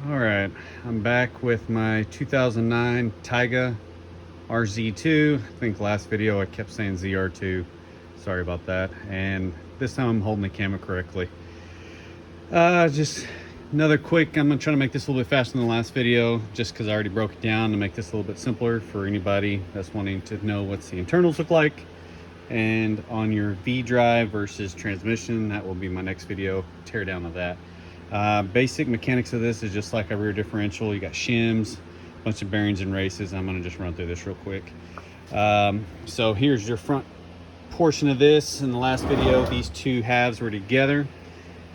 All right, I'm back with my 2009 Tige RZ2. I think last video I kept saying ZR2. Sorry about that. And this time I'm holding the camera correctly. Just another quick, I'm gonna try to make this a little bit faster than the last video, just because I already broke it down to make this a little bit simpler for anybody that's wanting to know what's the internals look like. And on your V drive versus transmission, that will be my next video, tear down of that. Basic mechanics of this is just like a rear differential. You got shims, a bunch of bearings and races. I'm gonna just run through this real quick. So here's your front portion of this. In the last video, these two halves were together.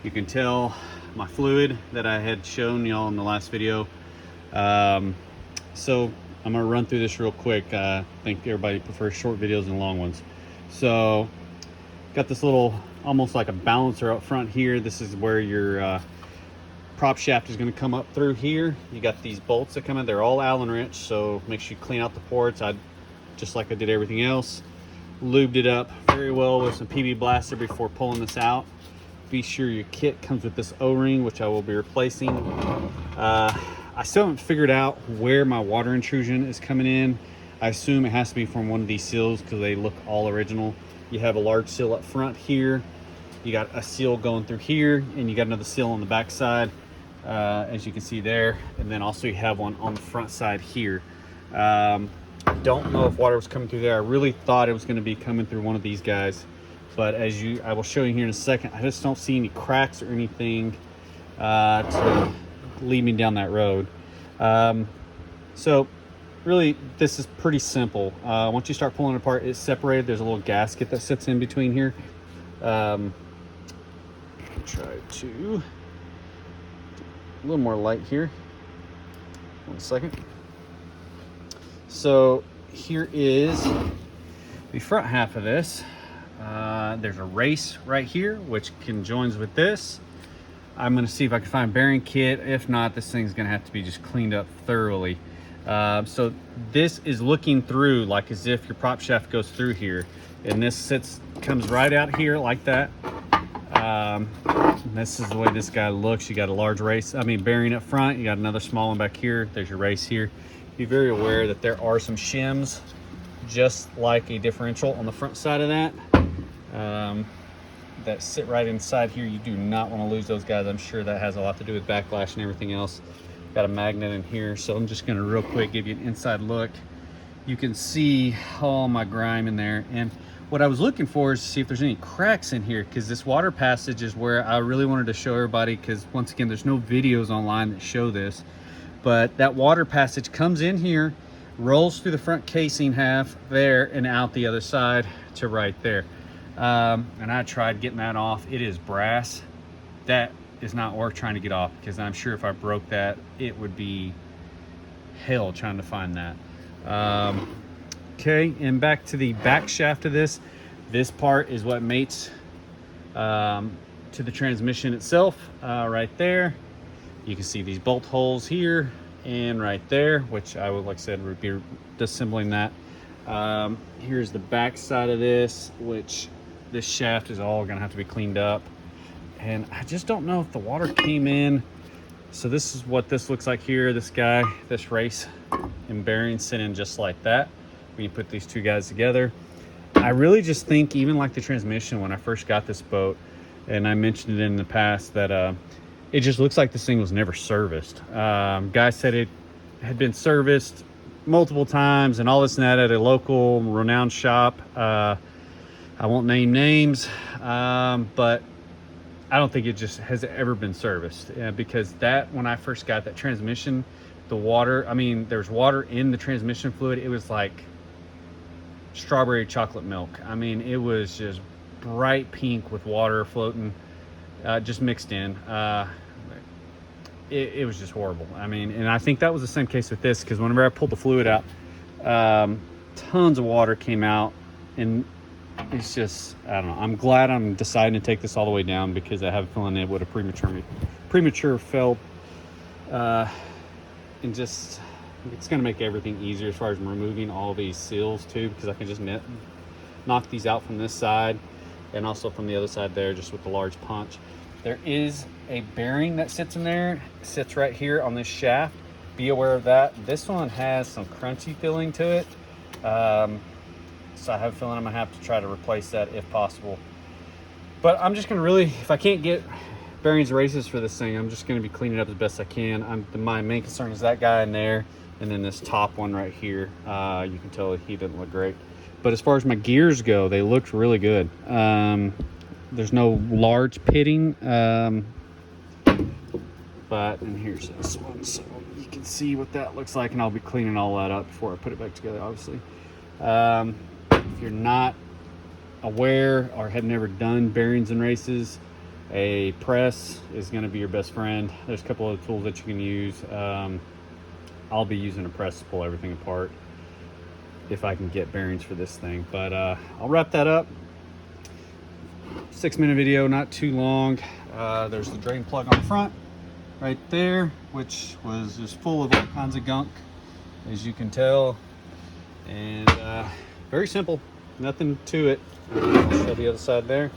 You can tell my fluid that I had shown y'all in the last video. So I'm gonna run through this real quick. I think everybody prefers short videos and long ones. So got this little, almost like a balancer up front here. This is where your prop shaft is going to come up through here. You got these bolts that come in. They're all Allen wrench, so make sure you clean out the ports. Just like I did everything else, lubed it up very well with some PB Blaster before pulling this out. Be sure your kit comes with this O-ring, which I will be replacing. I still haven't figured out where my water intrusion is coming in. I assume it has to be from one of these seals because they look all original. You have a large seal up front here. You got a seal going through here, and you got another seal on the back side, as you can see there. And then also you have one on the front side here. Don't know if water was coming through there. I really thought it was going to be coming through one of these guys, but I will show you here in a second. I just don't see any cracks or anything to lead me down that road. So really, this is pretty simple. Once you start pulling it apart, it's separated. There's a little gasket that sits in between here. Try to a little more light here. 1 second. So here is the front half of this. There's a race right here, which conjoins with this. I'm going to see if I can find a bearing kit. If not, this thing's going to have to be just cleaned up thoroughly. So this is looking through like as if your prop shaft goes through here, and this comes right out here like that. This is the way this guy looks. You got a large bearing up front. You got another small one back here. There's your race here. Be very aware that there are some shims, just like a differential on the front side of that, that sit right inside here. You do not want to lose those guys. I'm sure that has a lot to do with backlash and everything else. Got a magnet in here, so I'm just going to real quick give you an inside look. You can see all my grime in there, and what I was looking for is to see if there's any cracks in here, because this water passage is where I really wanted to show everybody, because once again, there's no videos online that show this, but that water passage comes in here, rolls through the front casing half there, and out the other side to right there. And I tried getting that off. It is brass. That is not worth trying to get off, because I'm sure if I broke that, it would be hell trying to find that. Okay, and back to the back shaft of this. This part is what mates to the transmission itself, right there. You can see these bolt holes here and right there, which I would, like I said, would be disassembling that. Here's the back side of this, which this shaft is all gonna have to be cleaned up. And I just don't know if the water came in. So this is what this looks like here. This guy, this race and bearing sit in just like that when you put these two guys together. I really just think, even like the transmission, when I first got this boat, and I mentioned it in the past, that it just looks like this thing was never serviced. Guy said it had been serviced multiple times and all this and that at a local renowned shop. I won't name names, but I don't think it just has ever been serviced, because when I first got that transmission, the water, there's water in the transmission fluid. It was like strawberry chocolate milk. It was just bright pink with water floating, just mixed in. It was just horrible. And I think that was the same case with this, because whenever I pulled the fluid out, tons of water came out, and it's just, I don't know. I'm glad I'm deciding to take this all the way down, because I have a feeling it would have premature failed. And just, it's going to make everything easier as far as removing all these seals too, because I can just knock these out from this side and also from the other side there, just with the large punch. There is a bearing that sits in there, sits right here on this shaft. Be aware of that. This one has some crunchy feeling to it. So I have a feeling I'm gonna have to try to replace that if possible. But I'm just gonna really, if I can't get bearings and races for this thing, I'm just gonna be cleaning it up as best I can. My main concern is that guy in there, and then this top one right here. You can tell he didn't look great. But as far as my gears go, they looked really good. There's no large pitting, but, and here's this one, so you can see what that looks like, and I'll be cleaning all that up before I put it back together, obviously. If you're not aware or have never done bearings and races, a press is going to be your best friend. There's a couple of tools that you can use. I'll be using a press to pull everything apart if I can get bearings for this thing, but I'll wrap that up. 6-minute video, not too long. There's the drain plug on the front right there, which was just full of all kinds of gunk, as you can tell, and very simple, nothing to it. I'll show the other side there.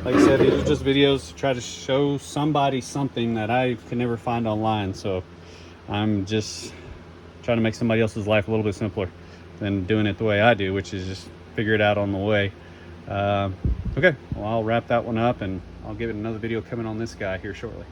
Like I said, these are just videos to try to show somebody something that I could never find online, so I'm just trying to make somebody else's life a little bit simpler than doing it the way I do, which is just figure it out on the way. Okay, well, I'll wrap that one up, and I'll give it another video coming on this guy here shortly.